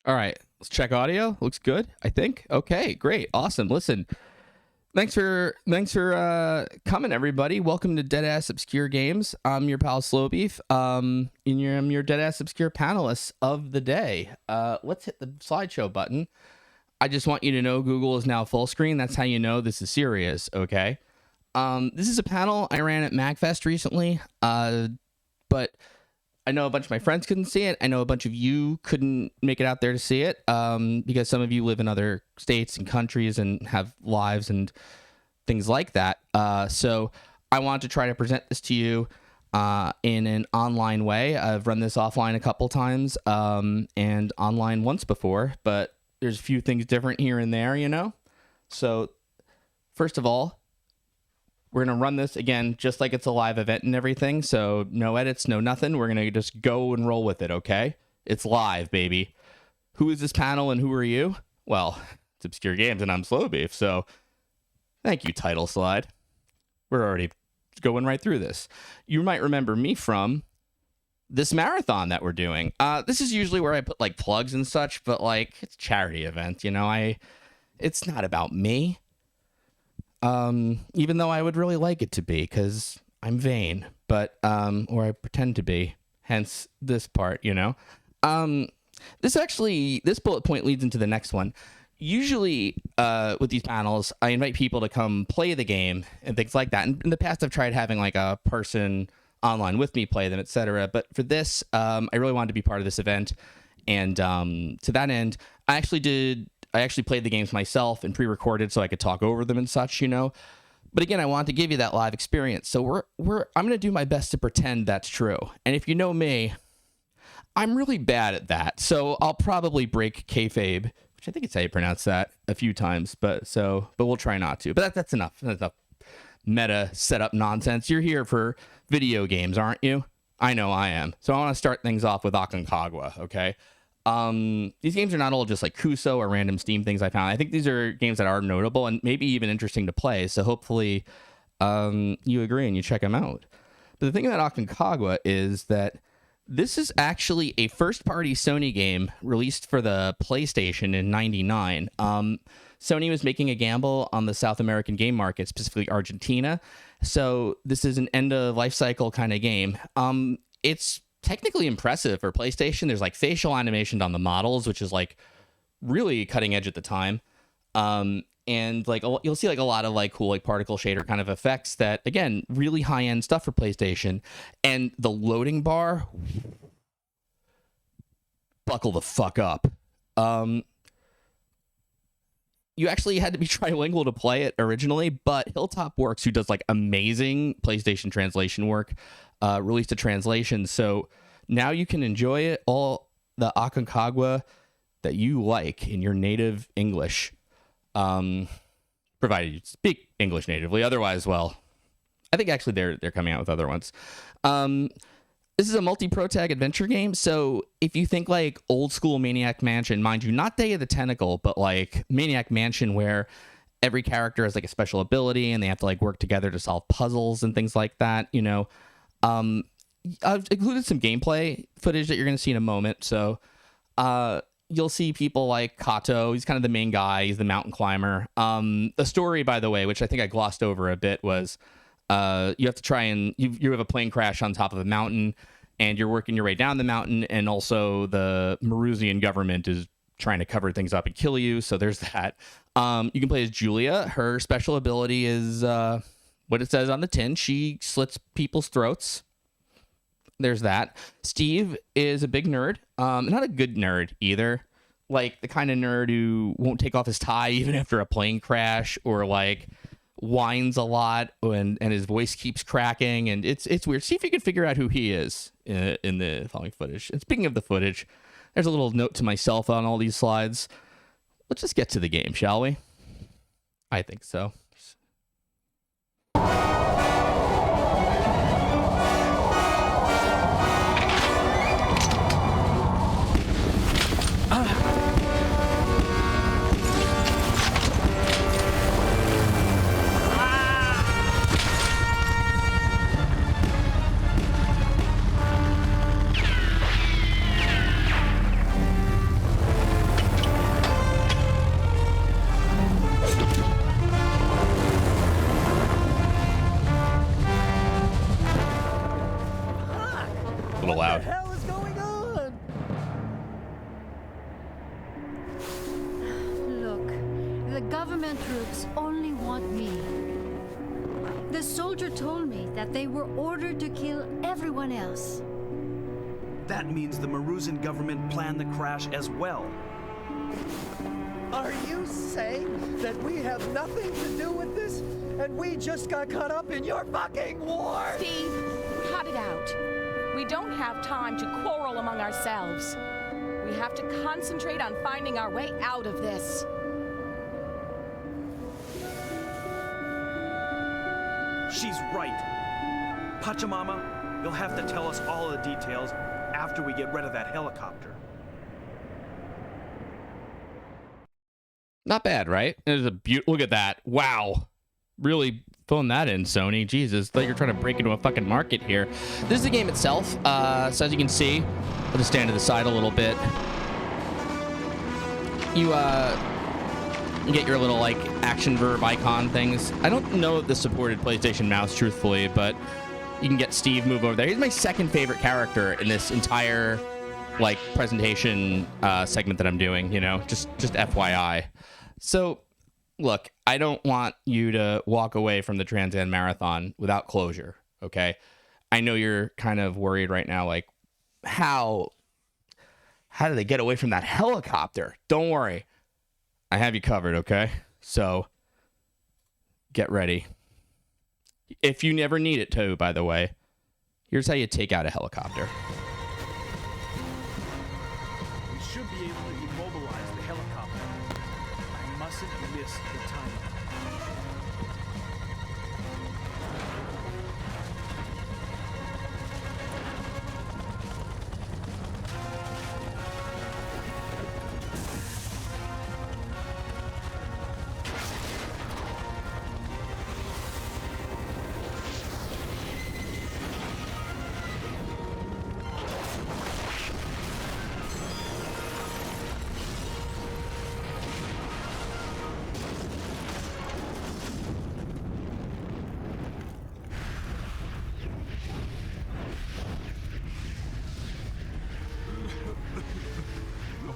All right, let's check audio. Looks good, I think. Okay, great, awesome. Listen, thanks for coming, everybody. Welcome to Deadass Obscure Games. I'm your pal Slowbeef. And I'm your Deadass Obscure panelists of the day. Let's hit the slideshow button. I just want you to know Google is now full screen. That's how you know this is serious. Okay. This is a panel I ran at MAGFest recently. But I know a bunch of my friends couldn't see it. I know a bunch of you couldn't make it out there to see it because some of you live in other states and countries and have lives and things like that. So I wanted to try to present this to you in an online way. I've run this offline a couple times and online once before, but there's a few things different here and there, you know? So first of all, we're going to run this again, just like it's a live event and everything. So no edits, no nothing. We're going to just go and roll with it, okay? It's live, baby. Who is this panel and who are you? Well, it's Obscure Games and I'm Slowbeef. So thank you, title slide. We're already going right through this. You might remember me from this marathon that we're doing. This is usually where I put like plugs and such, but like it's a charity event, you know. It's not about me. Even though I would really like it to be, because I'm vain, but, or I pretend to be, hence this part, you know? This bullet point leads into the next one. Usually, with these panels, I invite people to come play the game and things like that. And in the past, I've tried having like a person online with me play them, etc. But for this, I really wanted to be part of this event. And, to that end, I actually played the games myself and pre-recorded so I could talk over them and such, you know. But again, I wanted to give you that live experience. So I'm going to do my best to pretend that's true. And if you know me, I'm really bad at that. So I'll probably break kayfabe, which I think it's how you pronounce that, a few times. But we'll try not to. But that's enough. That's enough meta setup nonsense. You're here for video games, aren't you? I know I am. So I want to start things off with Aconcagua, okay? These games are not all just like Kuso or random Steam things I found. I think these are games that are notable and maybe even interesting to play. So hopefully, you agree and you check them out. But the thing about Aconcagua is that this is actually a first-party Sony game released for the PlayStation in '99. Sony was making a gamble on the South American game market, specifically Argentina. So this is an end-of-life cycle kind of game. It's technically impressive for PlayStation. There's like facial animation on the models, which is like really cutting edge at the time. And like you'll see like a lot of like cool like particle shader kind of effects that, again, really high end stuff for PlayStation. And the loading bar, buckle the fuck up. You actually had to be trilingual to play it originally, but Hilltop Works, who does like amazing PlayStation translation work, released a translation. So now you can enjoy it, all the Aconcagua that you like in your native English, provided you speak English natively. Otherwise, well, I think actually they're coming out with other ones. This is a multi-protag adventure game. So if you think like old school Maniac Mansion, mind you, not Day of the Tentacle, but like Maniac Mansion, where every character has like a special ability and they have to like work together to solve puzzles and things like that, you know. I've included some gameplay footage that you're going to see in a moment. So you'll see people like Kato. He's kind of the main guy. He's the mountain climber. The story, by the way, which I think I glossed over a bit, was you have to try and you have a plane crash on top of a mountain and you're working your way down the mountain. And also the Marusian government is trying to cover things up and kill you. So there's that. You can play as Julia. Her special ability is what it says on the tin. She slits people's throats. There's that. Steve is a big nerd. Not a good nerd either. Like the kind of nerd who won't take off his tie even after a plane crash, or like whines a lot and his voice keeps cracking, and it's weird. See if you can figure out who he is in the following footage. And speaking of the footage, there's a little note to myself on all these slides. Let's just get to the game, shall we? I think so. government troops only want me. The soldier told me that they were ordered to kill everyone else. That means the Marusan government planned the crash as well. Are you saying that we have nothing to do with this, and we just got caught up in your fucking war? Steve, cut it out. We don't have time to quarrel among ourselves. We have to concentrate on finding our way out of this. She's right. Pachamama, you'll have to tell us all the details after we get rid of that helicopter. Not bad, right? There's a look at that. Wow. Really phone that in, Sony. Jesus, thought you're trying to break into a fucking market here. This is the game itself. So as you can see, I'll just stand to the side a little bit. You get your little like action verb icon things. I don't know if this supported PlayStation Mouse, truthfully, but you can get Steve move over there. He's my second favorite character in this entire like presentation segment that I'm doing, you know, just FYI. So look, I don't want you to walk away from the Trans Am Marathon without closure, okay? I know you're kind of worried right now, like, how do they get away from that helicopter? Don't worry. I have you covered, okay? So, get ready. If you never need it to, by the way, here's how you take out a helicopter. We should be able to immobilize the helicopter. I mustn't miss the timing.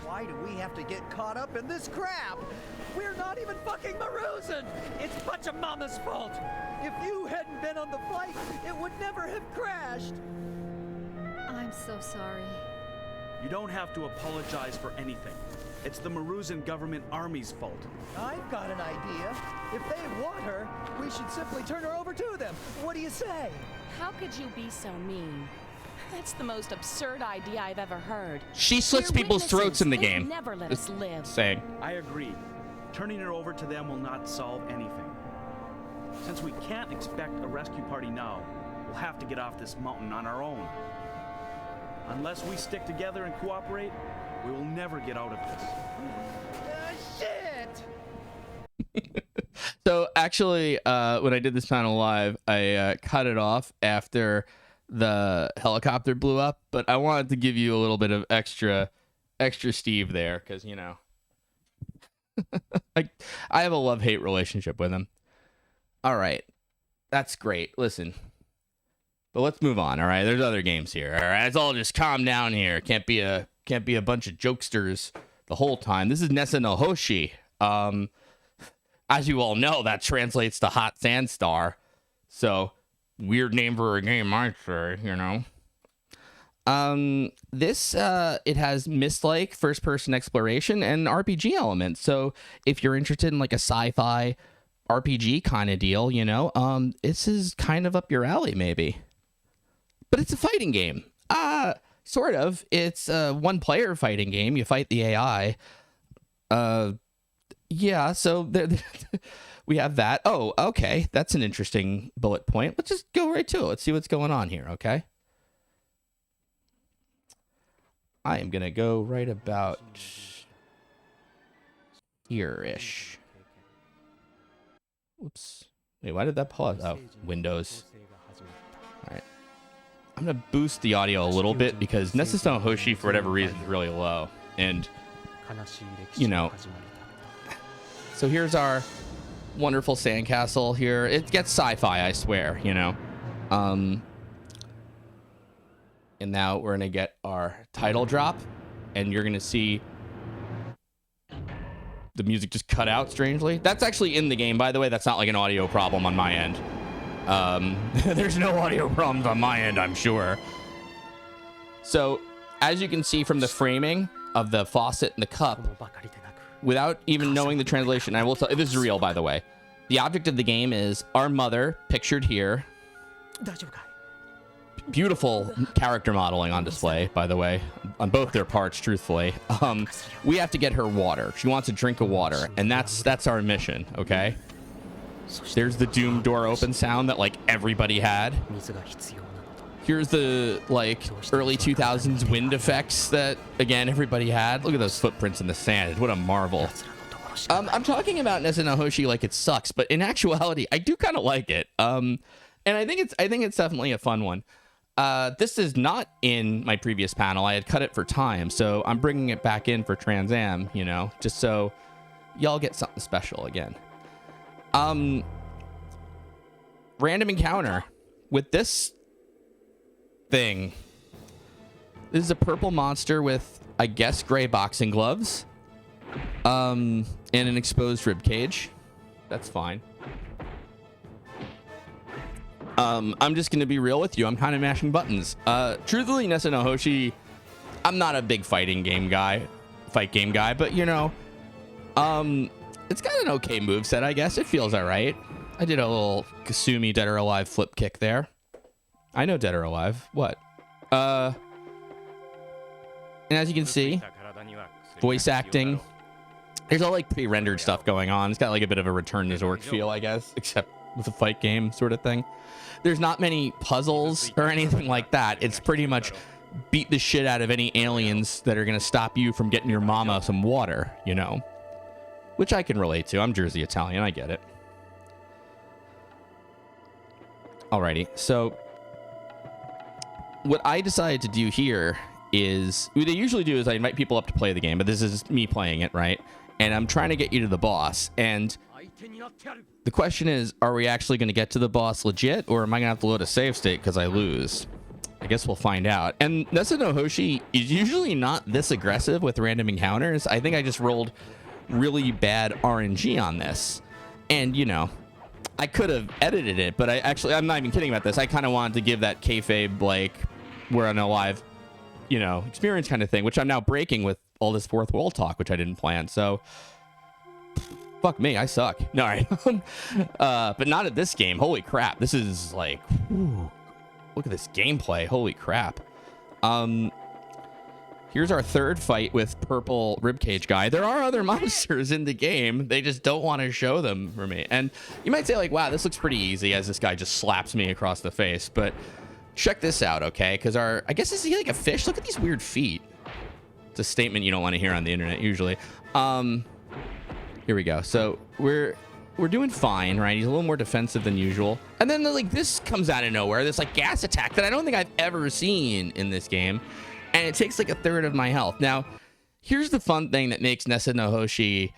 Why do we have to get caught up in this crap? We're not even fucking Marusan! It's Pachamama's fault! If you hadn't been on the flight, it would never have crashed! I'm so sorry. You don't have to apologize for anything. It's the Marusan government army's fault. I've got an idea. If they want her, we should simply turn her over to them. What do you say? How could you be so mean? That's the most absurd idea I've ever heard. She slits people's throats in the game. Never let us live. Saying. I agree. Turning her over to them will not solve anything. Since we can't expect a rescue party now, we'll have to get off this mountain on our own. Unless we stick together and cooperate, we will never get out of this. Shit! So actually, when I did this panel live, I cut it off after the helicopter blew up, but I wanted to give you a little bit of extra Steve there, because, you know, I have a love-hate relationship with him. All right, that's great. Listen, but let's move on. All right, there's other games here. All right, let's all just calm down here. Can't be a bunch of jokesters the whole time. This is Nessa no Hoshi. As you all know, that translates to hot sand star. So weird name for a game, I'd say, you know. This it has Myst-like first-person exploration and RPG elements. So if you're interested in like a sci-fi RPG kind of deal, you know, this is kind of up your alley, maybe. But it's a fighting game. Sort of. It's a one-player fighting game. You fight the AI. Yeah, so we have that. Oh, okay. That's an interesting bullet point. Let's just go right to it. Let's see what's going on here, okay? I am going to go right about here-ish. Oops. Wait, why did that pause? Oh, Windows. All right. I'm going to boost the audio a little bit because Nessa no Hoshi, for whatever reason, is really low. And, you know, so here's our wonderful sandcastle here. It gets sci-fi, I swear, you know. And now we're going to get our title drop, and you're going to see the music just cut out strangely. That's actually in the game, by the way. That's not like an audio problem on my end. There's no audio problems on my end, I'm sure. So, as you can see from the framing of the faucet and the cup, without even knowing the translation, I will tell you, this is real, by the way. The object of the game is our mother, pictured here. Beautiful character modeling on display, by the way, on both their parts, truthfully. We have to get her water. She wants a drink of water, and that's our mission, okay? There's the Doom door open sound that, like, everybody had. Here's the, like, early 2000s wind effects that, again, everybody had. Look at those footprints in the sand. What a marvel. I'm talking about Nessa no Hoshi like it sucks, but in actuality, I do kind of like it. And I think it's definitely a fun one. This is not in my previous panel. I had cut it for time, so I'm bringing it back in for Trans Am, you know, just so y'all get something special again. Random encounter with this thing. This is a purple monster with, I guess, gray boxing gloves, and an exposed rib cage. That's fine. I'm just gonna be real with you. I'm kind of mashing buttons. Truthfully, Nessa no Hoshi, I'm not a big fight game guy, but you know, it's got an okay moveset, I guess. It feels all right. I did a little Kasumi Dead or Alive flip kick there. I know Dead or Alive. What? And as you can see, voice acting. There's all like pre-rendered stuff going on. It's got like a bit of a Return to Zork feel, I guess, except with a fight game sort of thing. There's not many puzzles or anything like that. It's pretty much beat the shit out of any aliens that are going to stop you from getting your mama some water, you know, which I can relate to. I'm Jersey Italian. I get it. Alrighty. So what I decided to do here is, what they usually do is I invite people up to play the game, but this is me playing it, right? And I'm trying to get you to the boss. And the question is, are we actually going to get to the boss legit, or am I going to have to load a save state because I lose? I guess we'll find out. And Nessa no Hoshi is usually not this aggressive with random encounters. I think I just rolled really bad RNG on this. And, you know, I could have edited it, but I'm not even kidding about this. I kind of wanted to give that kayfabe, like, we're on a live, you know, experience kind of thing, which I'm now breaking with all this fourth wall talk, which I didn't plan. So, fuck me, I suck. No, all right. But not at this game. Holy crap. This is like, whew, look at this gameplay. Holy crap. Here's our third fight with purple ribcage guy. There are other monsters in the game. They just don't want to show them for me. And you might say like, wow, this looks pretty easy as this guy just slaps me across the face. But check this out, okay? Because I guess, is he like a fish? Look at these weird feet. It's a statement you don't want to hear on the internet usually. Here we go. So we're doing fine, right? He's a little more defensive than usual. And then like this comes out of nowhere, this like gas attack that I don't think I've ever seen in this game. And it takes like a third of my health. Now, here's the fun thing that makes Nessa no Hoshi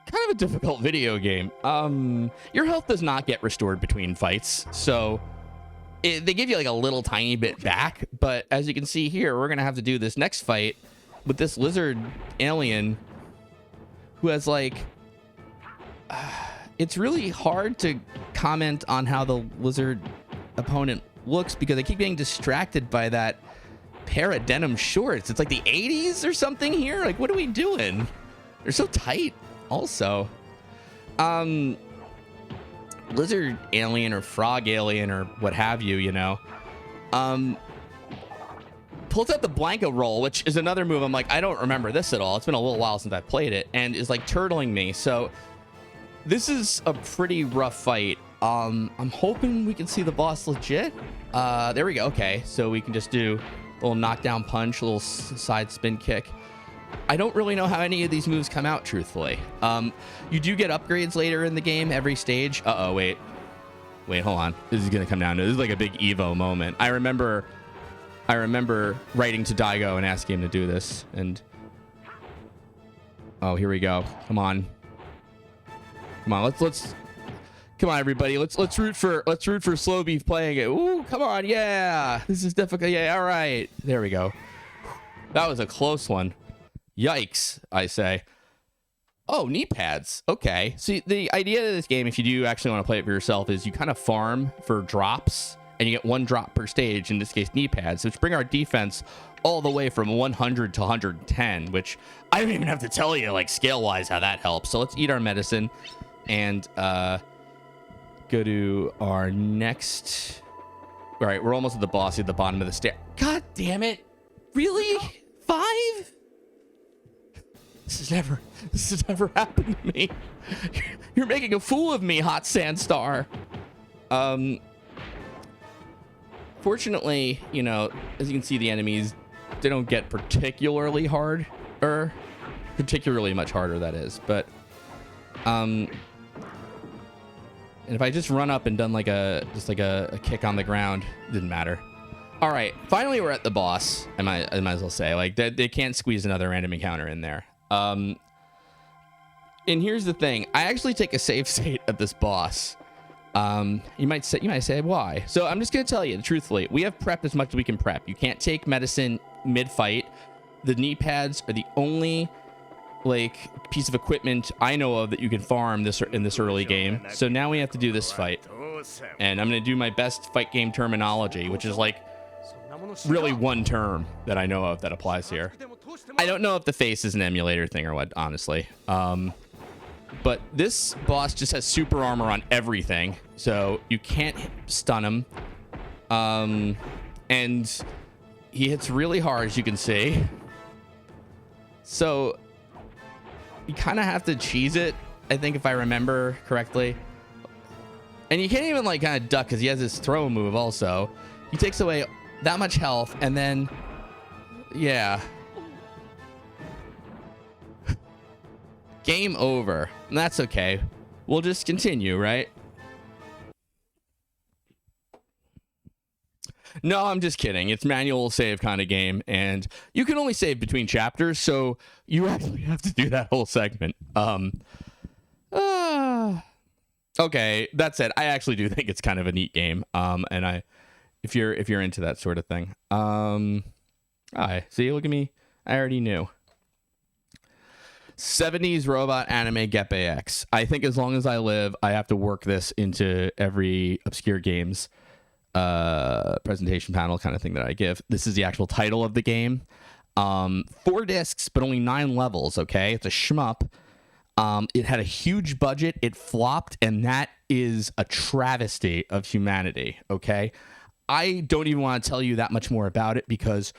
kind of a difficult video game. Your health does not get restored between fights. So they give you like a little tiny bit back. But as you can see here, we're going to have to do this next fight with this lizard alien who has like... it's really hard to comment on how the lizard opponent looks because I keep getting distracted by that pair of denim shorts. It's like the 80s or something here. Like, what are we doing? They're so tight also. Lizard alien or frog alien or what have you, you know, pulls out the Blanca roll, which is another move. I'm like, I don't remember this at all. It's been a little while since I've played it, and is like turtling me. So this is a pretty rough fight. I'm hoping we can see the boss legit. There we go. Okay, so we can just do a little knockdown punch, a little side spin kick. I don't really know how any of these moves come out, truthfully. You do get upgrades later in the game, every stage. Uh-oh, wait, hold on. This is gonna come down to, this is like a big Evo moment. I remember writing to Daigo and asking him to do this, and oh, here we go. Come on, let's come on, everybody. Let's root for Slow Beef playing it. Ooh, come on, yeah. This is difficult. Yeah, all right. There we go. That was a close one. Yikes, I say. Oh, knee pads. Okay. See, the idea of this game, if you do actually want to play it for yourself, is you kind of farm for drops, and you get 1 drop per stage, in this case, knee pads, which bring our defense all the way from 100 to 110, which I don't even have to tell you, like, scale-wise, how that helps. So let's eat our medicine and go to our next... All right, we're almost at the boss at the bottom of the stair. God damn it. Really? 5? This has never happened to me. You're making a fool of me, Hot Sandstar. Fortunately, you know, as you can see, the enemies, they don't get particularly hard, or particularly much harder, that is. But, and if I just run up and done like a kick on the ground, didn't matter. All right, finally we're at the boss. I might as well say, like, they can't squeeze another random encounter in there. And here's the thing: I actually take a save state at this boss. You might say why. So I'm just gonna tell you truthfully, we have prepped as much as we can prep. You can't take medicine mid-fight. The knee pads are the only like piece of equipment I know of that you can farm in this early game. So now we have to do this fight, and I'm gonna do my best fight game terminology, which is like really one term that I know of that applies here. I don't know if the face is an emulator thing or what, honestly. But this boss just has super armor on everything, so you can't stun him. And he hits really hard, as you can see. So you kind of have to cheese it, I think, if I remember correctly. And you can't even like kind of duck because he has this throw move also. He takes away that much health, and then, yeah. Game over. And that's okay. We'll just continue, right? No, I'm just kidding. It's manual save kind of game, and you can only save between chapters, so you actually have to do that whole segment. Okay, that said, I actually do think it's kind of a neat game. And if you're into that sort of thing. See, look at me. I already knew. 70s robot anime Geppy-X. I think as long as I live, I have to work this into every Obscure Games presentation panel kind of thing that I give. This is the actual title of the game. 4 discs, but only 9 levels, okay? It's a shmup. It had a huge budget. It flopped, and that is a travesty of humanity, okay? I don't even want to tell you that much more about it because...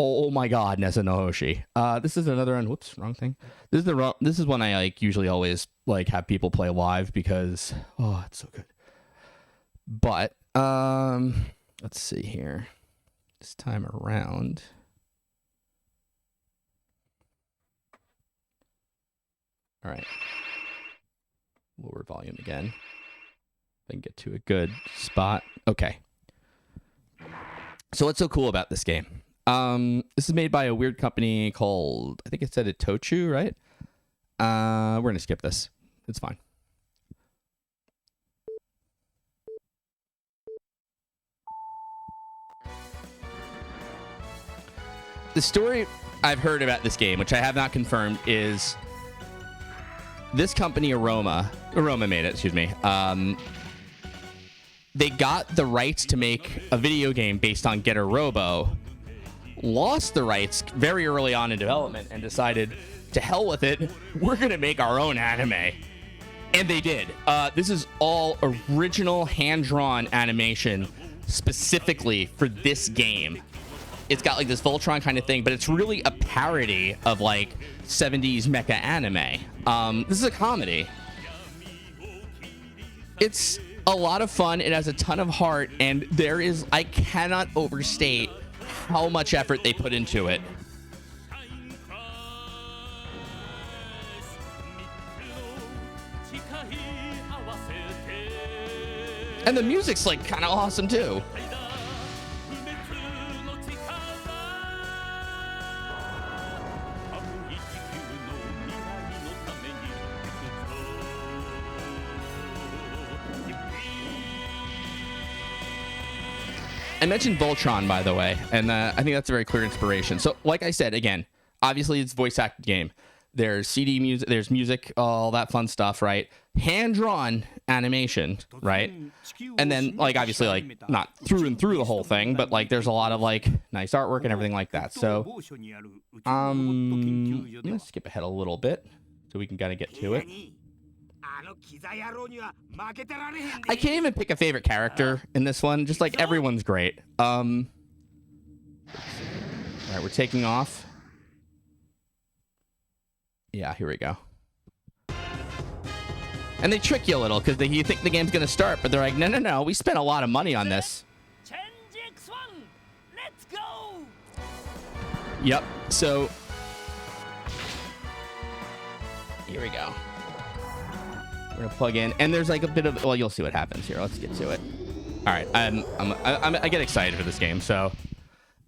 oh my God, Nessa no Hoshi. This is another one. Whoops, wrong thing. This is one I like usually always like have people play live because it's so good. But let's see here. This time around. All right. Lower volume again. If I can get to a good spot. Okay. So what's so cool about this game? This is made by a weird company called, I think it said Itochu, right? We're going to skip this. It's fine. The story I've heard about this game, which I have not confirmed, is this company, Aroma made it, excuse me. They got the rights to make a video game based on Getter Robo, lost the rights very early on in development, and decided, to hell with it, we're going to make our own anime. And they did. This is all original hand-drawn animation specifically for this game. It's got like this Voltron kind of thing, but it's really a parody of like 70s mecha anime. This is a comedy. It's a lot of fun. It has a ton of heart, and I cannot overstate how much effort they put into it. And the music's like kind of awesome too. I mentioned Voltron, by the way, and I think that's a very clear inspiration. So, like I said, again, obviously it's a voice-acted game. There's CD music, there's music, all that fun stuff, right? Hand-drawn animation, right? And then, like, obviously, like, not through and through the whole thing, but, like, there's a lot of, like, nice artwork and everything like that. So, I'm gonna skip ahead a little bit so we can kind of get to it. I can't even pick a favorite character in this one. Just, like, everyone's great. All right, we're taking off. Yeah, here we go. And they trick you a little because you think the game's going to start, but they're like, no, no, no, we spent a lot of money on this. Let's go. Yep, so here we go. We're going to plug in, and there's like a bit of, well, you'll see what happens here. Let's get to it. All right, I get excited for this game, so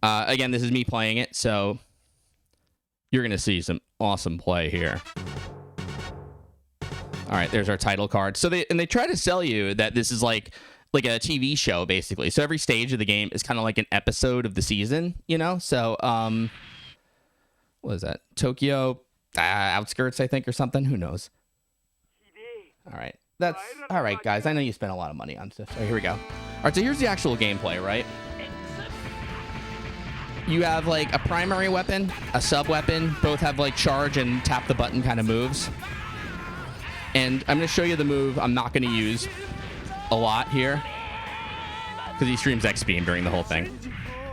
again, this is me playing it, so you're going to see some awesome play here. All right, there's our title card. So they try to sell you that this is like a TV show, basically. So every stage of the game is kind of like an episode of the season, you know? So, what is that? Tokyo outskirts, I think, or something. Who knows? All right. That's all right, guys. I know you spent a lot of money on stuff. So here we go. All right, so here's the actual gameplay, right? You have like a primary weapon, a sub weapon. Both have like charge and tap the button kind of moves. And I'm going to show you the move I'm not going to use a lot here because he streams X-Beam during the whole thing.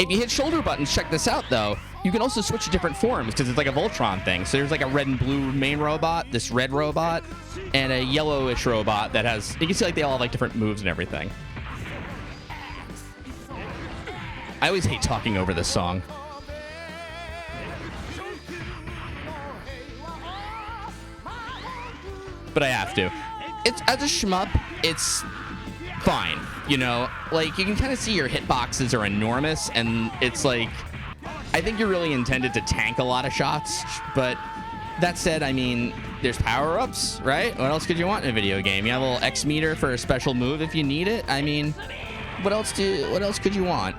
If you hit shoulder buttons, check this out, though. You can also switch to different forms because it's like a Voltron thing. So there's like a red and blue main robot, this red robot, and a yellowish robot that has... You can see like they all have like different moves and everything. I always hate talking over this song. But I have to. It's as a shmup, it's fine. You know, like you can kind of see your hitboxes are enormous, and it's like I think you're really intended to tank a lot of shots. But that said, I mean, there's power-ups, right? What else could you want in a video game? You have a little X meter for a special move if you need it. I mean, what else could you want?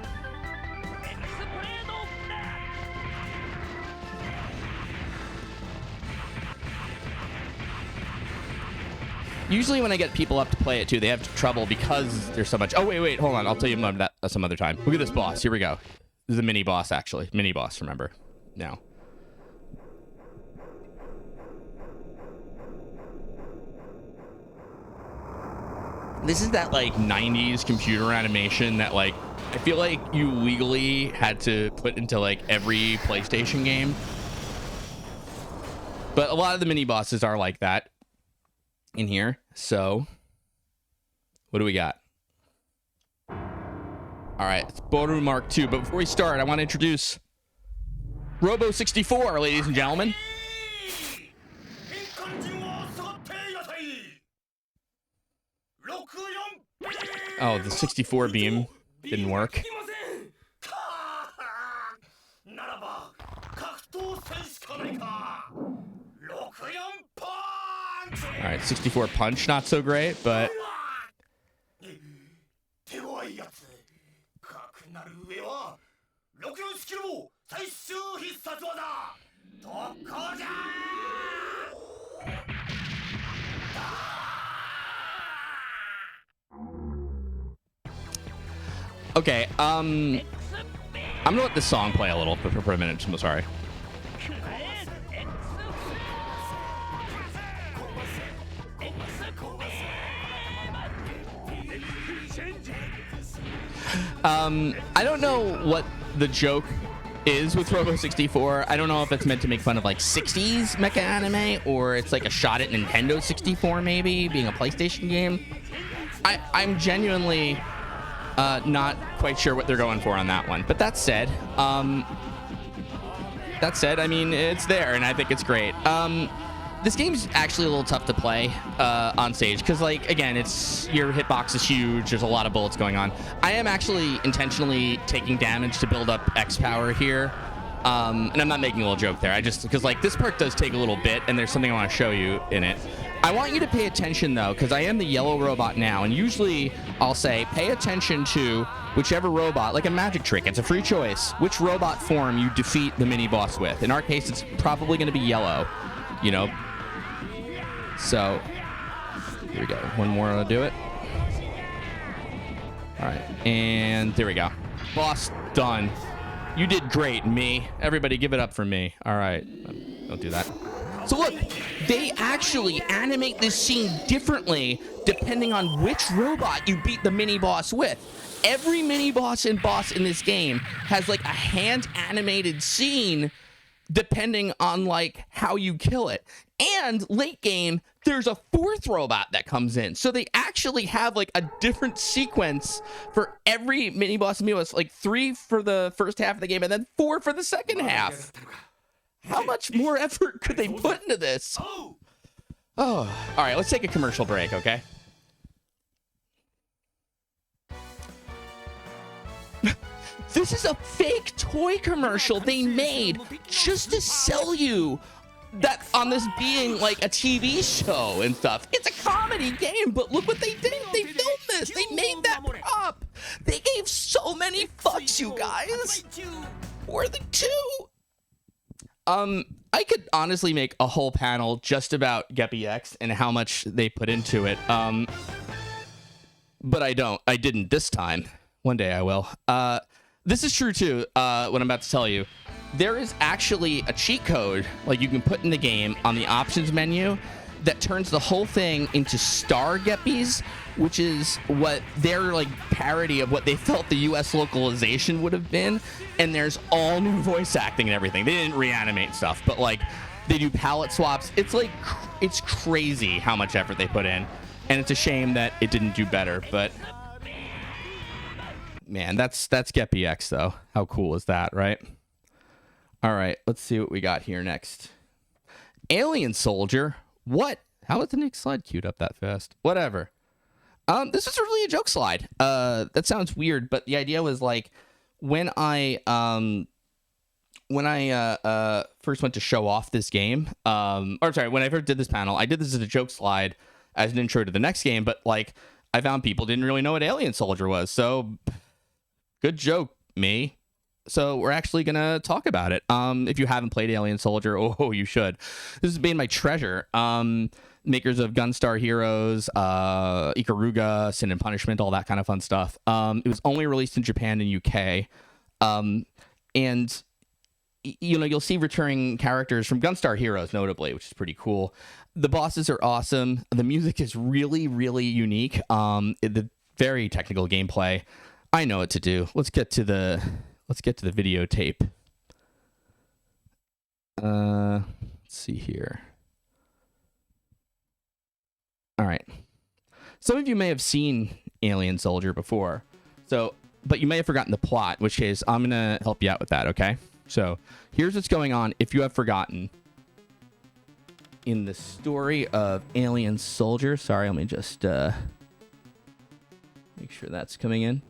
Usually when I get people up to play it too, they have trouble because there's so much. Oh, wait, hold on. I'll tell you about that some other time. Look at this boss. Here we go. This is a mini boss, actually. Mini boss, remember. Now. This is that, like, 90s computer animation that, like, I feel like you legally had to put into, like, every PlayStation game. But a lot of the mini bosses are like that in here. So what do we got? All right, it's Boru Mark II. But before we start, I want to introduce Robo 64, ladies and gentlemen. Oh, the 64 beam didn't work. All right, 64 punch, not so great, but... Okay, I'm gonna let this song play a little for a minute. I'm sorry. I don't know what the joke is with Robo 64. I don't know if it's meant to make fun of like 60s mecha anime or it's like a shot at Nintendo 64 maybe being a PlayStation game. I'm genuinely not quite sure what they're going for on that one. But that said, I mean, it's there and I think it's great. This game's actually a little tough to play on stage because, like, again, your hitbox is huge. There's a lot of bullets going on. I am actually intentionally taking damage to build up X power here, and I'm not making a little joke there. Because like this part does take a little bit, and there's something I want to show you in it. I want you to pay attention though, because I am the yellow robot now, and usually I'll say pay attention to whichever robot, like a magic trick. It's a free choice. Which robot form you defeat the mini boss with. In our case, it's probably going to be yellow. you know. So here we go. One more to do it. All right, and there we go. Boss done. You did great, me. Everybody give it up for me. All right, don't do that. So look, they actually animate this scene differently depending on which robot you beat the mini boss with. Every mini boss and boss in this game has like a hand animated scene depending on like how you kill it. And late game, there's a fourth robot that comes in. So they actually have like a different sequence for every mini boss and mini boss, like 3 for the first half of the game and then 4 for the second half. How much more effort could they put into this? Oh, all right, let's take a commercial break, okay? This is a fake toy commercial they made just to sell you that on this being like a TV show and stuff. It's a comedy game, but look what they did. They filmed this. They made that prop. They gave so many fucks, you guys. We're the 2. I could honestly make a whole panel just about Geppy-X and how much they put into it. But I didn't this time. One day I will. This is true too, what I'm about to tell you. There is actually a cheat code like you can put in the game on the options menu that turns the whole thing into Star Geppies, which is what their like parody of what they felt the US localization would have been. And there's all new voice acting and everything. They didn't reanimate stuff, but like they do palette swaps. It's like, it's crazy how much effort they put in. And it's a shame that it didn't do better, but man, that's Geppy-X though. How cool is that, right? All right, let's see what we got here next. Alien Soldier. What? How is the next slide queued up that fast? Whatever. This was really a joke slide. That sounds weird, but the idea was like when I first went to show off this game, or sorry, when I first did this panel, I did this as a joke slide as an intro to the next game, but like I found people didn't really know what Alien Soldier was, so good joke, me. So we're actually going to talk about it. If you haven't played Alien Soldier, oh, you should. This has been my treasure. Makers of Gunstar Heroes, Ikaruga, Sin and Punishment, all that kind of fun stuff. It was only released in Japan and UK. And, you know, you'll see returning characters from Gunstar Heroes, notably, which is pretty cool. The bosses are awesome. The music is really, really unique. The very technical gameplay. I know what to do. Let's get to the videotape. Let's see here. All right. Some of you may have seen Alien Soldier before, but you may have forgotten the plot, in which case I'm going to help you out with that, okay? So here's what's going on if you have forgotten. In the story of Alien Soldier, sorry, let me just make sure that's coming in.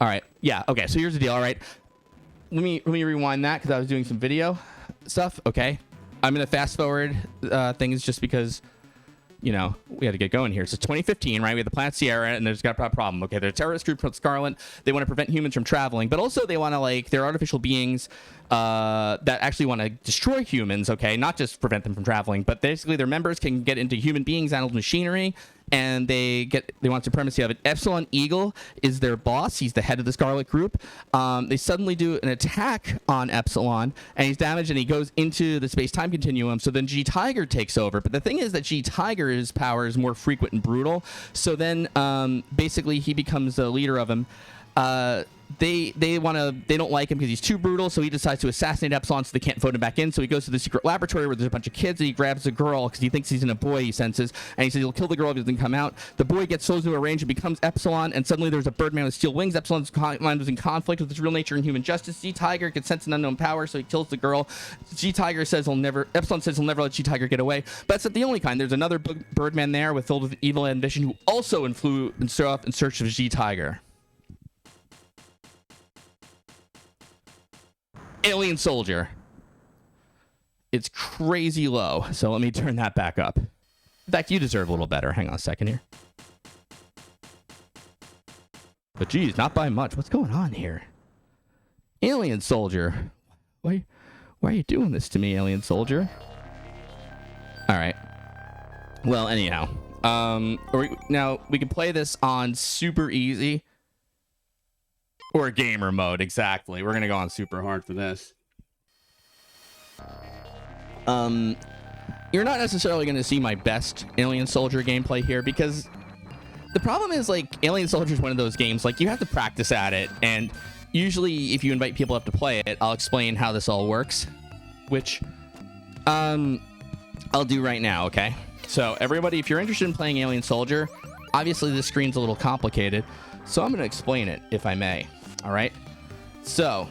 All right. Yeah. Okay. So here's the deal. All right. Let me rewind that because I was doing some video stuff. Okay. I'm going to fast forward things just because, you know, we had to get going here. So 2015, right? We had the Planet Sierra and there's got a problem. Okay. They're a terrorist group called Scarlet. They want to prevent humans from traveling, but also they want to like, they're artificial beings that actually want to destroy humans. Okay. Not just prevent them from traveling, but basically their members can get into human beings, animals, machinery. And they want supremacy of it. Epsilon Eagle is their boss. He's the head of the Scarlet Group. They suddenly do an attack on Epsilon, and he's damaged, and he goes into the space-time continuum. So then G-Tiger takes over. But the thing is that G-Tiger's power is more frequent and brutal. So then basically he becomes the leader of him. They don't like him because he's too brutal, so he decides to assassinate Epsilon so they can't vote him back in. So he goes to the secret laboratory where there's a bunch of kids, and he grabs a girl because he thinks he's in a boy, he senses, and he says he'll kill the girl if he doesn't come out. The boy gets thrown into a range and becomes Epsilon, and suddenly there's a Birdman with steel wings. Epsilon's mind was in conflict with his real nature and human justice. G-Tiger can sense an unknown power, so he kills the girl. Epsilon says he'll never let G-Tiger get away. But that's not the only kind. There's another Birdman there filled with evil ambition who also flew and set off in search of G-Tiger. Alien Soldier. It's crazy low, so let me turn that back up. In fact, you deserve a little better. Hang on a second here. But geez, not by much. What's going on here? Alien Soldier. Why Why are you doing this to me, alien soldier? All right. Well, anyhow. Now, we can play this on super easy. Or gamer mode, exactly. We're going to go on super hard for this. You're not necessarily going to see my best Alien Soldier gameplay here because the problem is, like, Alien Soldier is one of those games, like, you have to practice at it, and usually if you invite people up to play it, I'll explain how this all works, which, I'll do right now, okay? So, everybody, if you're interested in playing Alien Soldier, obviously this screen's a little complicated, so I'm going to explain it, if I may, all right? So,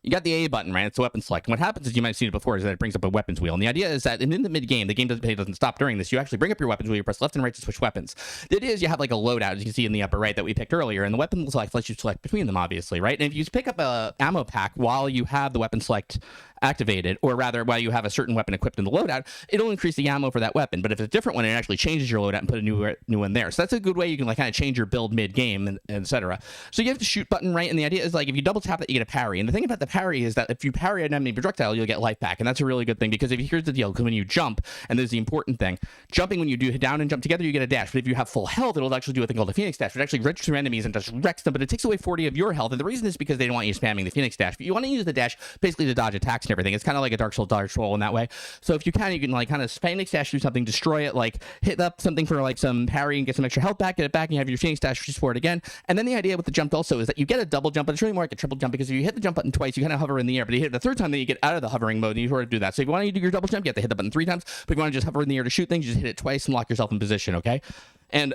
you got the A button, right? It's a weapon select. And what happens is, you might have seen it before, is that it brings up a weapons wheel. And the idea is that in the mid-game, the game doesn't stop during this. You actually bring up your weapons wheel, you press left and right to switch weapons. The idea is you have like a loadout, as you can see in the upper right, that we picked earlier. And the weapon select lets you select between them, obviously, right? And if you pick up a ammo pack while you have the weapon select activated, or rather while you have a certain weapon equipped in the loadout, it'll increase the ammo for that weapon. But if it's a different one, it actually changes your loadout and put a new one there. So that's a good way you can like kind of change your build mid-game, and etc. So you have the shoot button, right? And the idea is like if you double tap that, you get a parry. And the thing about the parry is that if you parry an enemy projectile, you'll get life back. And that's a really good thing because here's the deal, because when you jump, and there's the important thing, jumping, when you do hit down and jump together, you get a dash. But if you have full health, it'll actually do a thing called the Phoenix dash, which actually registers enemies and just wrecks them, but it takes away 40 of your health. And the reason is because they don't want you spamming the Phoenix dash. But you want to use the dash basically to dodge attacks and everything. It's kind of like a Dark Souls dodge roll in that way. So if you can like kind of Phoenix dash do something, destroy it, like hit up something for like some parry and get some extra health back, get it back, and you have your Phoenix dash for it again. And then the idea with the jump also is that you get a double jump, but it's really more like a triple jump, because if you hit the jump button twice, you kind of hover in the air, but you hit it the third time, then you get out of the hovering mode, and you sort of do that. So if you want to do your double jump, you have to hit the button 3 times, but if you want to just hover in the air to shoot things, you just hit it twice and lock yourself in position, okay? And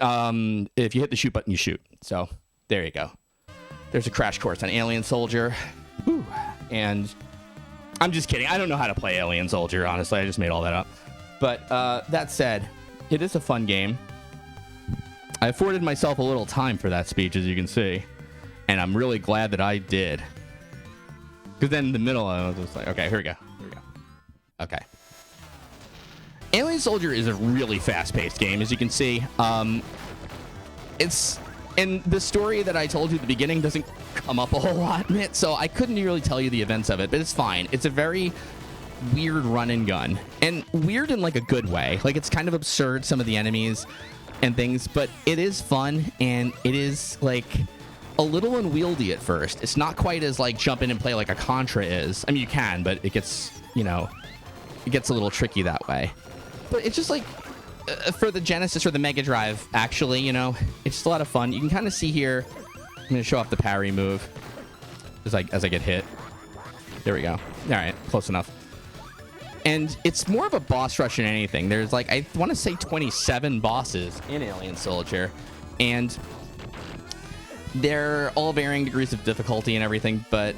if you hit the shoot button, you shoot. So there you go. There's a crash course on Alien Soldier. Whew. And I'm just kidding. I don't know how to play Alien Soldier, honestly. I just made all that up. But that said, it is a fun game. I afforded myself a little time for that speech, as you can see. And I'm really glad that I did. Because then in the middle, I was just like, okay, here we go. Here we go. Okay. Alien Soldier is a really fast-paced game, as you can see. And the story that I told you at the beginning doesn't come up a whole lot in it, so I couldn't really tell you the events of it, but it's fine. It's a very weird run and gun. And weird in like a good way. Like, it's kind of absurd, some of the enemies and things, but it is fun, and it is like a little unwieldy at first. It's not quite as like jump in and play like a Contra is. I mean, you can, but it gets, you know, it gets a little tricky that way. But it's just like, for the Genesis or the Mega Drive, actually, you know, it's just a lot of fun. You can kind of see here, I'm going to show off the parry move as I get hit. There we go. All right, close enough. And it's more of a boss rush than anything. There's like, I want to say 27 bosses in Alien Soldier, and they're all varying degrees of difficulty and everything, but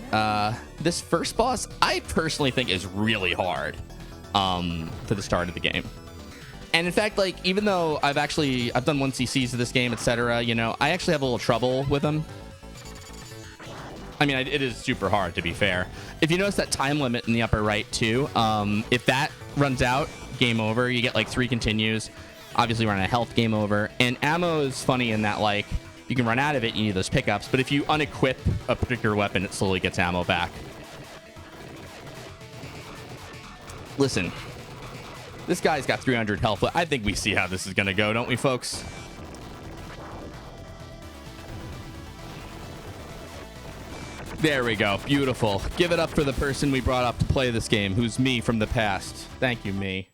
this first boss, I personally think is really hard for the start of the game. And in fact, like, even though I've done 1CCs of this game, etc., you know, I actually have a little trouble with them. I mean, it is super hard, to be fair. If you notice that time limit in the upper right, too, if that runs out, game over. You get, like, 3 continues. Obviously, run out of health, game over. And ammo is funny in that, like, you can run out of it, you need those pickups. But if you unequip a particular weapon, it slowly gets ammo back. Listen. This guy's got 300 health, but I think we see how this is going to go, don't we, folks? There we go. Beautiful. Give it up for the person we brought up to play this game, who's me from the past. Thank you, me.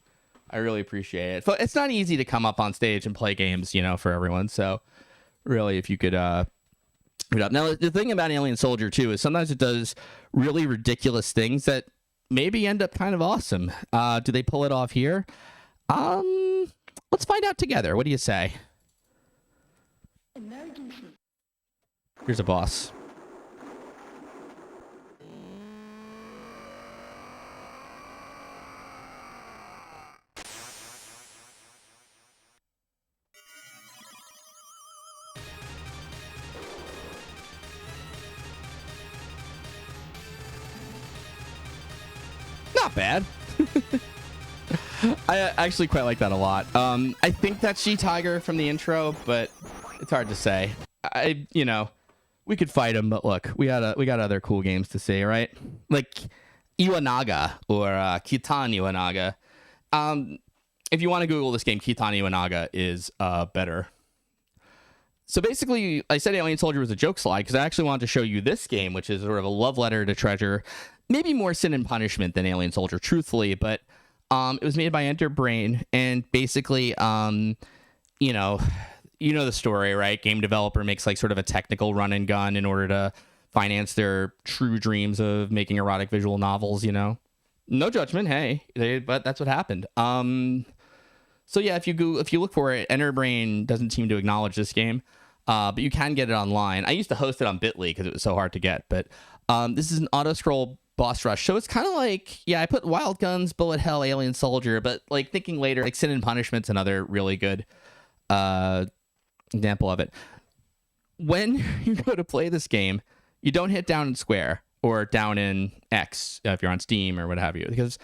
I really appreciate it. It's not easy to come up on stage and play games, you know, for everyone. So, really, if you could... Now, the thing about Alien Soldier, too, is sometimes it does really ridiculous things that maybe end up kind of awesome. Do they pull it off here? Let's find out together. What do you say? Here's a boss. Not bad. I actually quite like that a lot. I think that's G-Tiger from the intro, but it's hard to say. You know, we could fight him, but look, we got other cool games to see, right? Like, Iwanaga, or Kitan Iwanaga. If you want to Google this game, Kitan Iwanaga is better. So basically, I said Alien Soldier was a joke slide because I actually wanted to show you this game, which is sort of a love letter to Treasure. Maybe more Sin and Punishment than Alien Soldier, truthfully, but it was made by Enterbrain, and basically, you know the story, right? Game developer makes like sort of a technical run and gun in order to finance their true dreams of making erotic visual novels, No judgment, hey, but that's what happened. So yeah, if you look for it, Enterbrain doesn't seem to acknowledge this game, but you can get it online. I used to host it on Bitly because it was so hard to get, but this is an auto-scroll boss rush, so it's kind of like, I put Wild Guns, Bullet Hell, Alien Soldier, but like thinking later, like Sin and Punishment's another really good example of it. When you go to play this game, you don't hit down in square or down in X if you're on Steam or what have you, because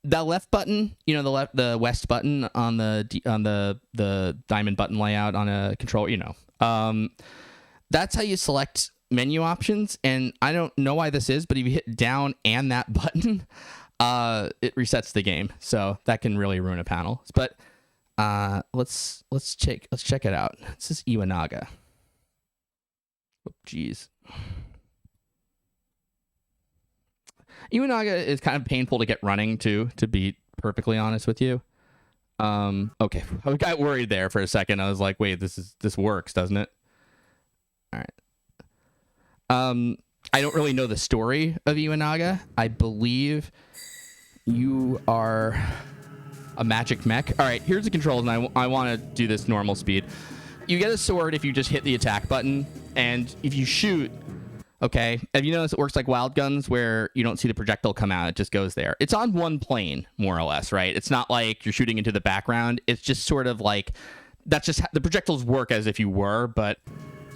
that left button, the west button on the diamond button layout on a controller, that's how you select menu options. And I don't know why this is, but if you hit down and that button, it resets the game. So that can really ruin a panel. But let's check it out. This is Iwanaga. Oh, geez. Iwanaga is kind of painful to get running too, to be perfectly honest with you. Okay, I got worried there for a second. I was like, wait, this works, doesn't it? All right. I don't really know the story of Iwanaga. I believe you are a magic mech. All right, here's the controls, and I want to do this normal speed. You get a sword if you just hit the attack button, and if you shoot, okay, have you noticed it works like Wild Guns where you don't see the projectile come out, it just goes there. It's on one plane, more or less, right? It's not like you're shooting into the background. It's just sort of like, that's just the projectiles work as if you were, but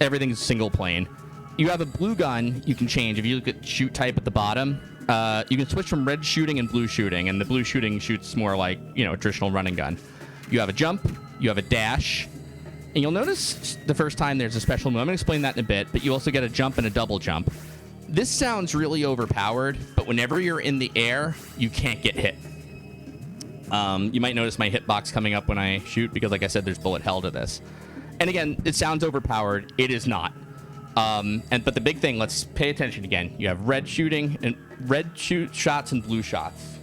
everything's single plane. You have a blue gun you can change. If you look at shoot type at the bottom, you can switch from red shooting and blue shooting, and the blue shooting shoots more like, a traditional running gun. You have a jump, you have a dash, and you'll notice the first time there's a special move. I'm going to explain that in a bit, but you also get a jump and a double jump. This sounds really overpowered, but whenever you're in the air, you can't get hit. You might notice my hitbox coming up when I shoot because, like I said, there's bullet hell to this. And again, it sounds overpowered. It is not. But the big thing, let's pay attention again. You have red shooting and shots and blue shots.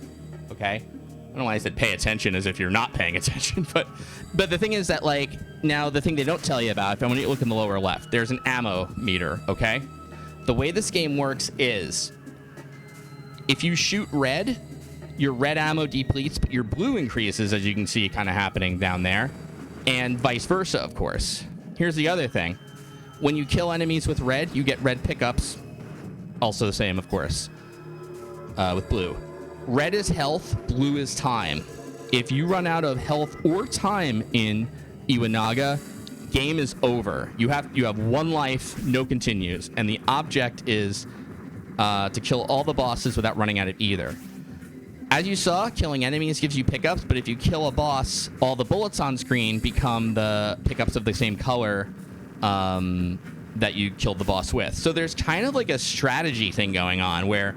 Okay? I don't know why I said pay attention as if you're not paying attention, but the thing is that, like, now the thing they don't tell you about, if I want you to look in the lower left, there's an ammo meter, okay? The way this game works is if you shoot red, your red ammo depletes, but your blue increases, as you can see kind of happening down there, and vice versa, of course. Here's the other thing. When you kill enemies with red, you get red pickups. Also the same, of course, with blue. Red is health, blue is time. If you run out of health or time in Iwanaga, game is over. You have one life, no continues, and the object is to kill all the bosses without running out of either. As you saw, killing enemies gives you pickups, but if you kill a boss, all the bullets on screen become the pickups of the same color that you killed the boss with. So there's kind of like a strategy thing going on where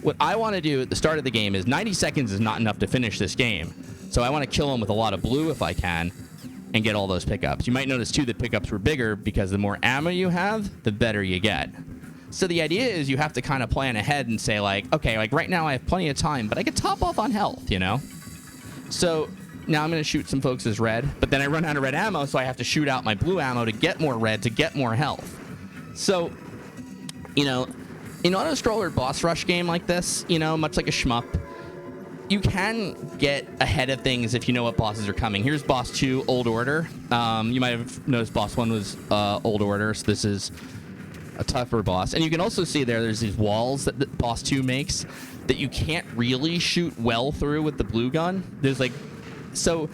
what I want to do at the start of the game is 90 seconds is not enough to finish this game. So I want to kill him with a lot of blue if I can and get all those pickups. You might notice too that pickups were bigger because the more ammo you have, the better you get. So the idea is you have to kind of plan ahead and say, like, okay, like right now I have plenty of time, but I could top off on health, So now I'm going to shoot some folks as red, but then I run out of red ammo, so I have to shoot out my blue ammo to get more red, to get more health. So, in auto-scroller boss rush game like this, much like a shmup, you can get ahead of things if you know what bosses are coming. Here's boss 2, Old Order. You might have noticed boss 1 was Old Order, so this is a tougher boss. And you can also see there's these walls that boss 2 makes that you can't really shoot well through with the blue gun. So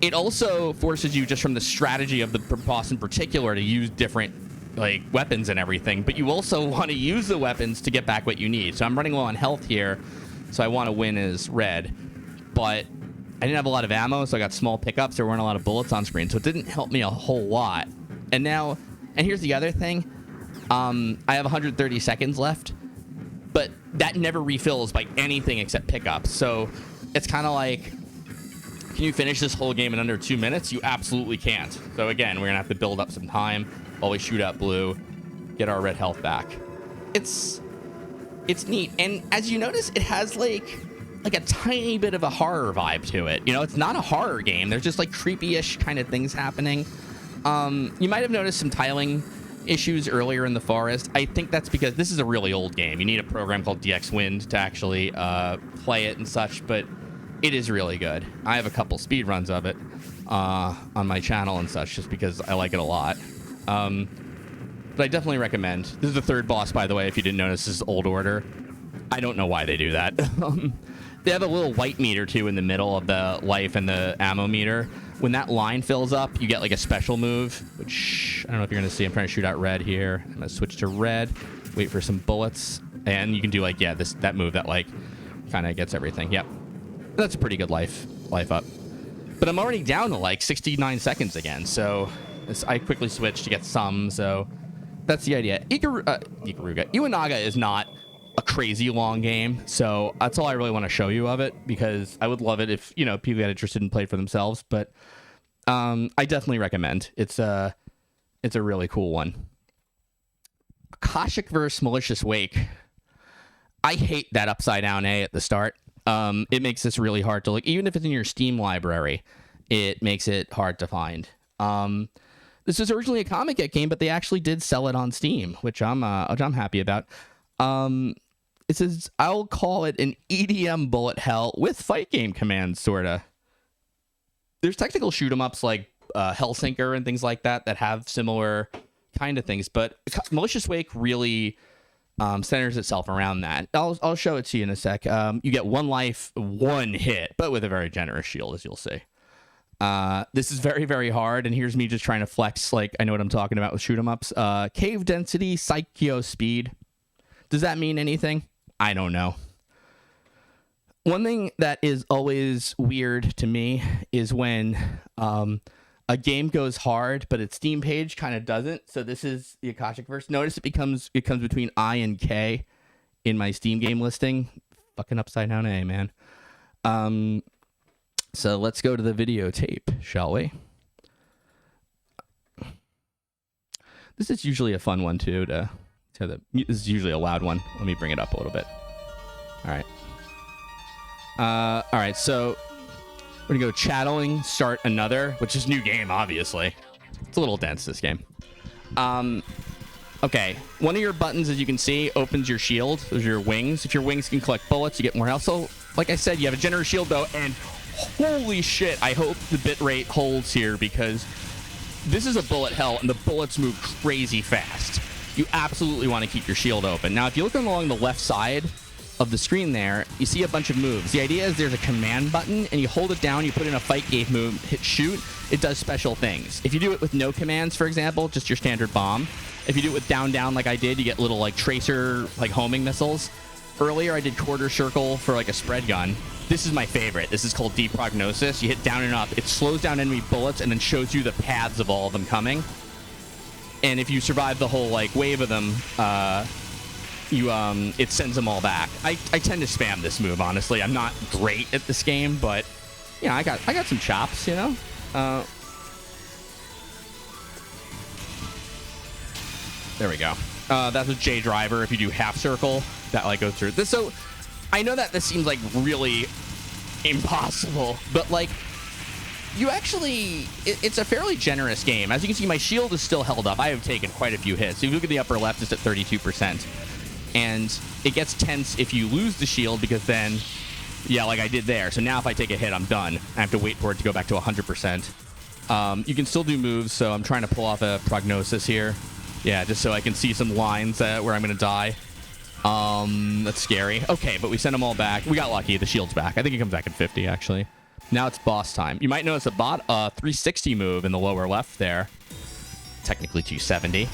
it also forces you, just from the strategy of the boss in particular, to use different weapons and everything, but you also want to use the weapons to get back what you need. So I'm running low on health here, so I want to win as red, but I didn't have a lot of ammo, so I got small pickups. There weren't a lot of bullets on screen, so it didn't help me a whole lot. And here's the other thing. I have 130 seconds left, but that never refills by anything except pickups. So it's kind of like, can you finish this whole game in under 2 minutes? You absolutely can't. So again, we're gonna have to build up some time while we shoot out blue, get our red health back. It's neat, and as you notice, it has like a tiny bit of a horror vibe to it. You know, it's not a horror game. There's just like creepy-ish kind of things happening. You might have noticed some tiling issues earlier in the forest. I think that's because this is a really old game. You need a program called DX Wind to actually play it and such, but it is really good. I have a couple speed runs of it on my channel and such, just because I like it a lot. But I definitely recommend. This is the third boss, by the way, if you didn't notice. This is Old Order. I don't know why they do that. They have a little white meter, too, in the middle of the life and the ammo meter. When that line fills up, you get, like, a special move, which I don't know if you're going to see. I'm trying to shoot out red here. I'm going to switch to red, wait for some bullets, and you can do, like, yeah, that move that, like, kind of gets everything. Yep. That's a pretty good life up. But I'm already down to, like, 69 seconds again, so I quickly switched to get some, so that's the idea. Iwanaga is not a crazy long game, so that's all I really want to show you of it, because I would love it if, you know, people got interested and played for themselves. But I definitely recommend. It's a really cool one. Akashicverse Malicious Wake. I hate that upside down A at the start. It makes this really hard to look. Even if it's in your Steam library, it makes it hard to find. This was originally a Comic Get game, but they actually did sell it on Steam, which I'm happy about. It says, I'll call it an EDM bullet hell with fight game commands, sorta. There's technical shoot 'em ups like Hellsinker and things like that have similar kind of things, but Malicious Wake really centers itself around that. I'll show it to you in a sec. You get 1 life, 1 hit, but with a very generous shield, as you'll see. This is very, very hard, and here's me just trying to flex, like, I know what I'm talking about with shoot 'em ups. Cave density, Psycho speed. Does that mean anything? I don't know. One thing that is always weird to me is when a game goes hard, but its Steam page kind of doesn't. So this is the Akashicverse. Notice it comes between I and K in my Steam game listing. Fucking upside down A, man. So let's go to the videotape, shall we? This is usually a fun one too. This is usually a loud one. Let me bring it up a little bit. All right. All right. So we're gonna go chatteling, start another, which is new game, obviously. It's a little dense, this game. Okay. One of your buttons, as you can see, opens your shield. Those are your wings. If your wings can collect bullets, you get more health. So, like I said, you have a generous shield though, and holy shit, I hope the bitrate holds here, because this is a bullet hell, and the bullets move crazy fast. You absolutely want to keep your shield open. Now, if you look along the left side of the screen there, you see a bunch of moves. The idea is there's a command button, and you hold it down, you put in a fight game move, hit shoot, it does special things. If you do it with no commands, for example, just your standard bomb. If you do it with down like I did, you get little like tracer, like homing missiles. Earlier, I did quarter circle for like a spread gun. This is my favorite. This is called Deep Prognosis. You hit down and up. It slows down enemy bullets and then shows you the paths of all of them coming. And if you survive the whole like wave of them, it sends them all back. I tend to spam this move, honestly. I'm not great at this game, but you know, I got some chops, you know. There we go. That's a J driver. If you do half circle, that like goes through this. So I know that this seems like really impossible, but like you actually, it's a fairly generous game. As you can see, my shield is still held up. I have taken quite a few hits. So if you look at the upper left, it's at 32%. And it gets tense if you lose the shield, because then, yeah, like I did there. So now if I take a hit, I'm done. I have to wait for it to go back to 100%. You can still do moves, so I'm trying to pull off a prognosis here. Yeah, just so I can see some lines where I'm going to die. That's scary. Okay, but we sent them all back. We got lucky. The shield's back. I think it comes back at 50, actually. Now it's boss time. You might notice a 360 move in the lower left there. Technically 270.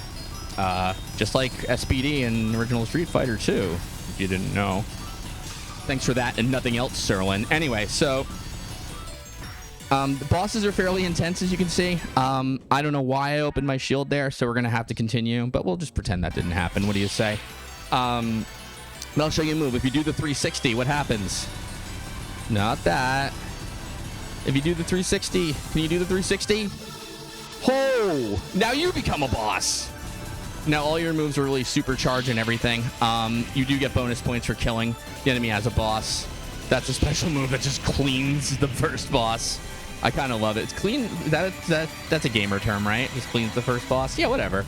Just like SPD in original Street Fighter 2, if you didn't know. Thanks for that and nothing else, Serlin. Anyway, so the bosses are fairly intense, as you can see. I don't know why I opened my shield there, so we're going to have to continue, but we'll just pretend that didn't happen. What do you say? But I'll show you a move. If you do the 360, what happens? Not that. If you do the 360, can you do the 360? Oh! Now you become a boss. Now all your moves are really supercharged and everything. You do get bonus points for killing the enemy as a boss. That's a special move that just cleans the first boss. I kind of love it. It's clean. That's a gamer term, right? Just cleans the first boss. Yeah, whatever.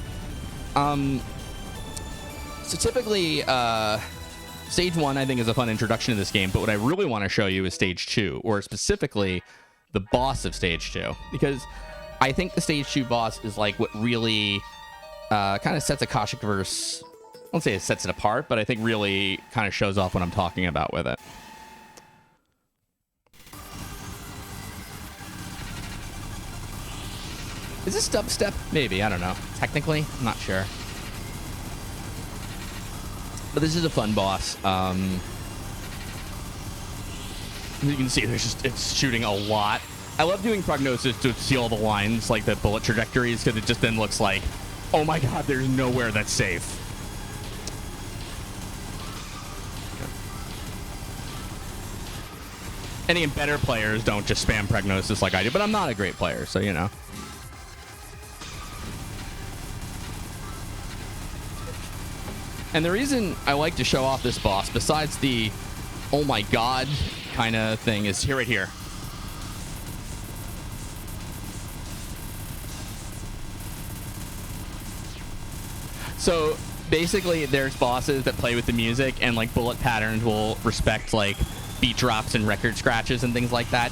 So typically, Stage 1, I think, is a fun introduction to this game, but what I really want to show you is Stage 2, or specifically the boss of Stage 2, because I think the Stage 2 boss is like what really kind of sets Akashicverse. I won't say it sets it apart, but I think really kind of shows off what I'm talking about with it. Is this dubstep? Maybe, I don't know. Technically, I'm not sure. But this is a fun boss. You can see it's shooting a lot. I love doing prognosis to see all the lines, like the bullet trajectories, because it just then looks like, oh my god, there's nowhere that's safe. Any better players don't just spam prognosis like I do, but I'm not a great player, so you know. And the reason I like to show off this boss, besides the oh my god kind of thing, is right here. So basically there's bosses that play with the music, and like bullet patterns will respect like beat drops and record scratches and things like that.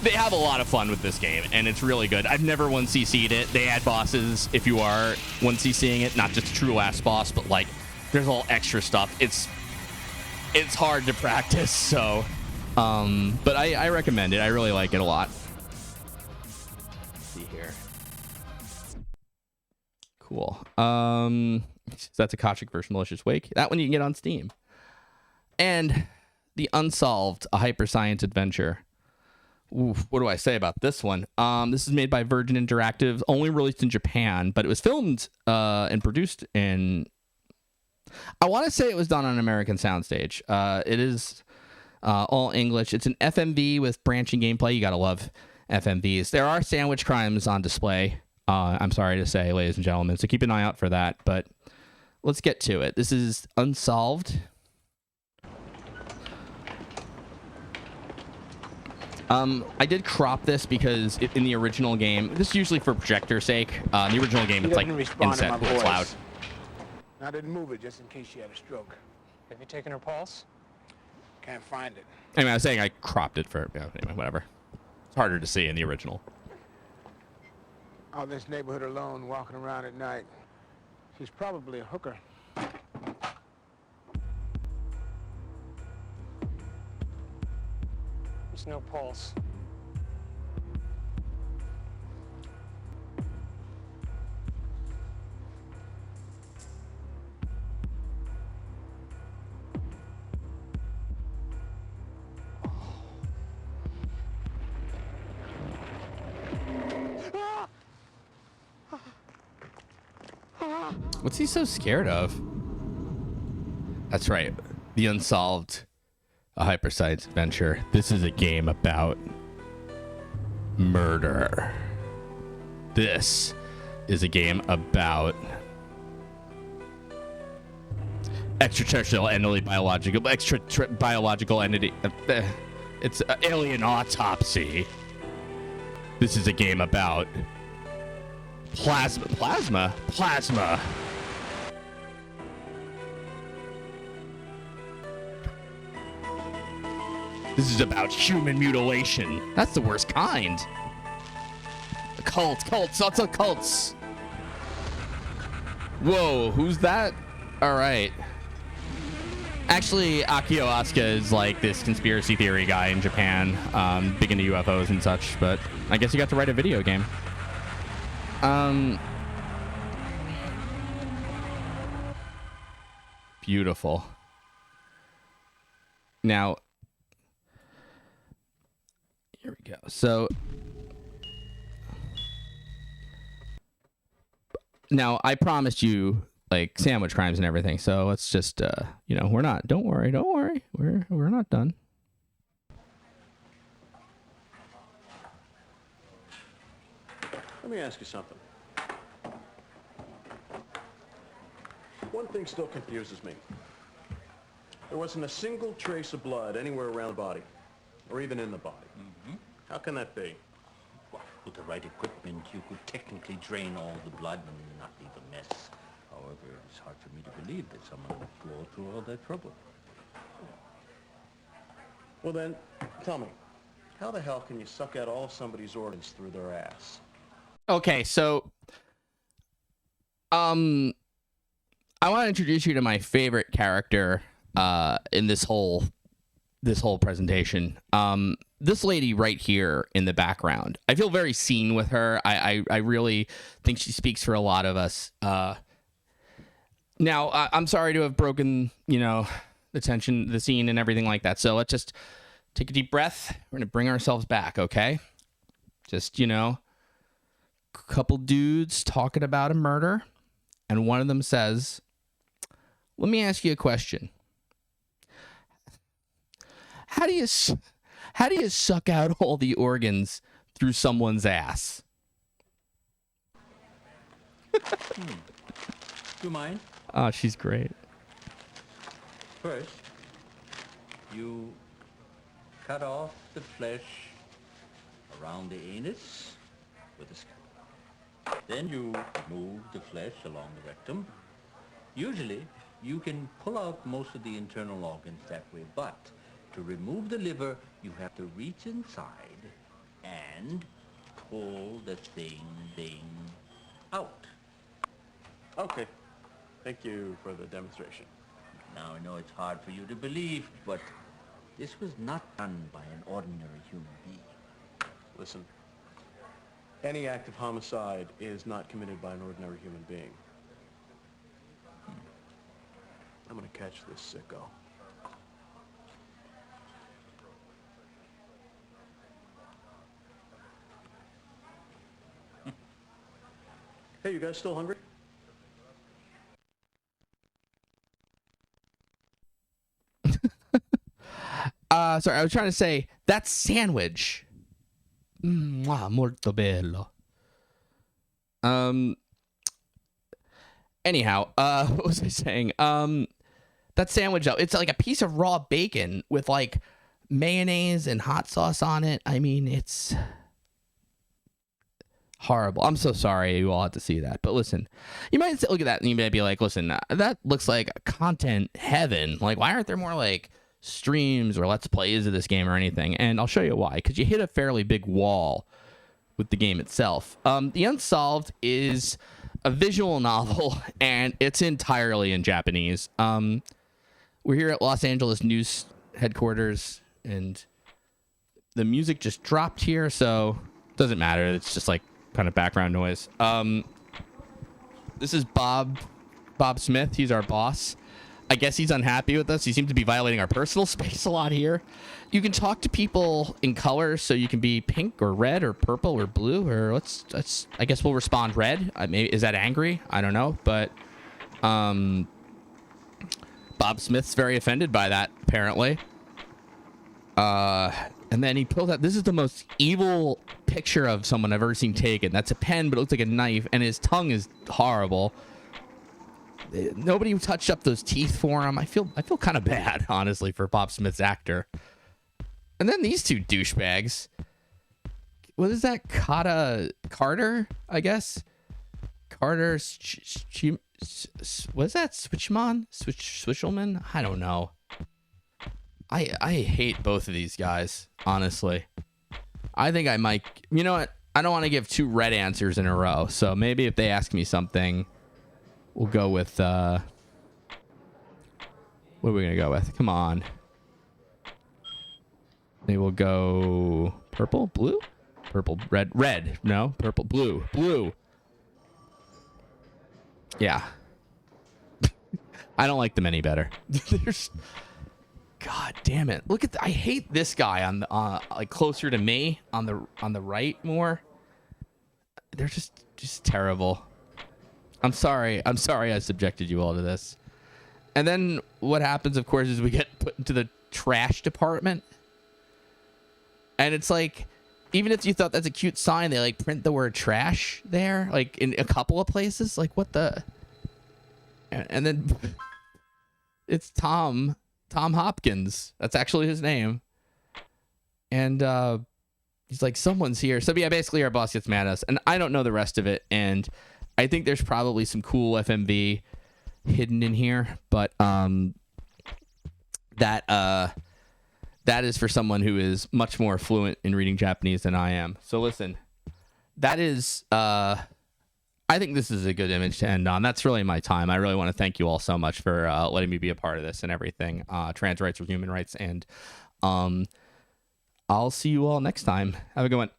They have a lot of fun with this game, and it's really good. I've never 1CC'd it. They add bosses if you are 1CCing it, not just a true last boss, but like there's all extra stuff. It's hard to practice, so but I recommend it. I really like it a lot. Let's see here. Cool. That's Akashicverse Malicious Wake. That one you can get on Steam. And the Unsolved, a hyper science adventure. Oof, what do I say about this one? This is made by Virgin Interactive, only released in Japan, but it was filmed and produced in... I want to say it was done on an American soundstage. It is all English. It's an FMV with branching gameplay. You gotta love FMVs. There are sandwich crimes on display, I'm sorry to say, ladies and gentlemen, so keep an eye out for that, but let's get to it. This is Unsolved. I did crop this because in the original game, this is usually for projector's sake. In the original game, it's like inset, it's loud. I didn't move it just in case she had a stroke. Have you taken her pulse? Can't find it. Anyway, I was saying I cropped it for, anyway, whatever. It's harder to see in the original. Out in this neighborhood alone, walking around at night. She's probably a hooker. There's no pulse. What's he so scared of? That's right. The Unsolved, a hyper science adventure. This is a game about murder. This is a game about extraterrestrial entity, biological entity. It's alien autopsy. This is a game about plasma. This is about human mutilation. That's the worst kind. Cults, lots of cults. Whoa, who's that? All right. Actually, Akio Asuka is like this conspiracy theory guy in Japan, big into UFOs and such, but I guess he got to write a video game. Beautiful. Now, here we go. So now I promised you like sandwich crimes and everything. So it's just you know, we're not. Don't worry. We're not done. Let me ask you something. One thing still confuses me. There wasn't a single trace of blood anywhere around the body, or even in the body. How can that be? Well, with the right equipment, you could technically drain all the blood and not leave a mess. However, it's hard for me to believe that someone would go through all that trouble. Well then, tell me, how the hell can you suck out all somebody's organs through their ass? Okay, so I want to introduce you to my favorite character in this whole presentation. This lady right here in the background. I feel very seen with her. I really think she speaks for a lot of us. Now, I'm sorry to have broken, you know, the scene and everything like that. So let's just take a deep breath. We're going to bring ourselves back, okay? Just, you know, a couple dudes talking about a murder, and one of them says, let me ask you a question. How do you suck out all the organs through someone's ass? Do you mind? Oh, she's great. First, you cut off the flesh around the anus with a scalpel. Then you move the flesh along the rectum. Usually, you can pull out most of the internal organs that way, but to remove the liver, you have to reach inside and pull the thing out. Okay, thank you for the demonstration. Now, I know it's hard for you to believe, but this was not done by an ordinary human being. Listen, any act of homicide is not committed by an ordinary human being. I'm gonna catch this sicko. Hey, you guys still hungry? Sorry, I was trying to say that sandwich. Molto bello. Anyhow, what was I saying? That sandwich, though, it's like a piece of raw bacon with like mayonnaise and hot sauce on it. I mean, it's horrible. I'm so sorry you all had to see that. But listen, you might look at that and you might be like, listen, that looks like content heaven. Like, why aren't there more like streams or let's plays of this game or anything? And I'll show you why. Because you hit a fairly big wall with the game itself. The Unsolved is a visual novel, and it's entirely in Japanese. We're here at Los Angeles News headquarters, and the music just dropped here, so it doesn't matter. It's just like kind of background noise. This is Bob Smith. He's our boss. I guess he's unhappy with us. He seems to be violating our personal space a lot here. You can talk to people in colors, so you can be pink or red or purple or blue, or let's I guess we'll respond red. Is that angry? I don't know, but Bob Smith's very offended by that, apparently. And then he pulls out, this is the most evil picture of someone I've ever seen taken. That's a pen, but it looks like a knife, and his tongue is horrible. Nobody touched up those teeth for him. I feel kind of bad, honestly, for Bob Smith's actor. And then these two douchebags. What is that? Carter, I guess? Carter, what is that? Switchelman? I don't know. I hate both of these guys, honestly. I think I might, you know what? I don't want to give two red answers in a row. So maybe if they ask me something, we'll go with, what are we going to go with? Come on. Maybe we'll go purple, blue, purple, red. No, purple, blue. Yeah. I don't like them any better. God damn it. Look at I hate this guy on the like closer to me on the right more. They're just terrible. I'm sorry I subjected you all to this. And then what happens, of course, is we get put into the trash department. And it's like, even if you thought that's a cute sign, they like print the word trash there, like in a couple of places. Like, what the? And then it's Tom Hopkins. That's actually his name. And he's like, someone's here. So yeah, basically our boss gets mad at us. And I don't know the rest of it. And I think there's probably some cool FMV hidden in here. But that is for someone who is much more fluent in reading Japanese than I am. So listen, that is, I think this is a good image to end on. That's really my time. I really want to thank you all so much for letting me be a part of this and everything. Trans rights or human rights. And I'll see you all next time. Have a good one.